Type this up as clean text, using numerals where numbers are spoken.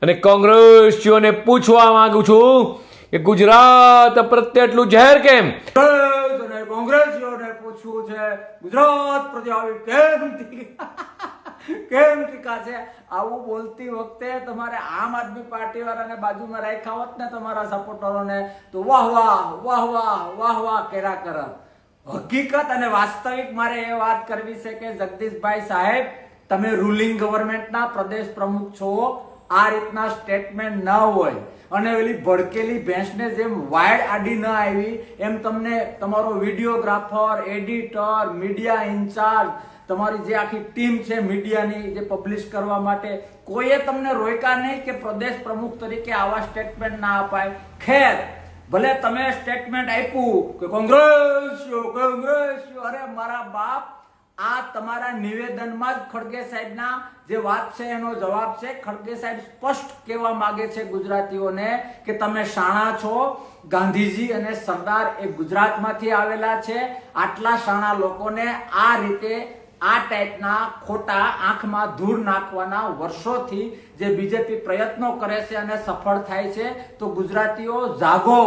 અને કોંગ્રેસીઓને પૂછવા માંગુ છું કે ગુજરાત પ્રત્યે એટલું ઝેર કેમ? કોંગ્રેસીઓને પૂછવું છે ગુજરાત પ્રત્યે આવી કેમ ટીકા છે? આવું બોલતી વખતે તમારે આમ આદમી પાર્ટી વાળાને બાજુમાં રાખ્યા હોત ને તમારા સપોર્ટરોને તો વાહ વાહ વાહ વાહ વાહ વાહ કેરા કરત. હકીકત અને વાસ્તવિક મારે એ વાત કરવી છે કે જગદીશભાઈ સાહેબ, તમે રૂલિંગ ગવર્મેન્ટના પ્રદેશ પ્રમુખ છો. આ રીતના સ્ટેટમેન્ટ ન હોય અને ઓલી ભડકેલી ભેંસને જેમ વાયડ આડી ન આવી એમ તમને તમારો વિડીયોગ્રાફર, એડિટર, મીડિયા ઇન્ચાર્જ, તમારી જે આખી ટીમ છે મીડિયાની જે પબ્લિશ કરવા માટે, કોઈએ તમને રોક્યા નહીં કે પ્રદેશ પ્રમુખ તરીકે આવા સ્ટેટમેન્ટ ના અપાય. ખેર, ભલે તમે સ્ટેટમેન્ટ આપ્યું કે કોંગ્રેસીઓ, અરે મારા બાપ, આ તમારા નિવેદનમાં જ ખડગે સાહેબના જે વાત છે એનો જવાબ છે. ખડગે સાહેબ સ્પષ્ટ કહેવા માંગે છે ગુજરાતીઓને કે તમે શાણા છો. ગાંધીજી અને સરદાર એ ગુજરાતમાંથી આવેલા છે. આટલા શાણા લોકોને આ રીતે આ ટાઈપના ખોટા આંખમાં ધૂળ નાખવાના વર્ષોથી જે બીજેપી પ્રયત્નો કરે છે અને સફળ થાય છે, તો ગુજરાતીઓ જાગો.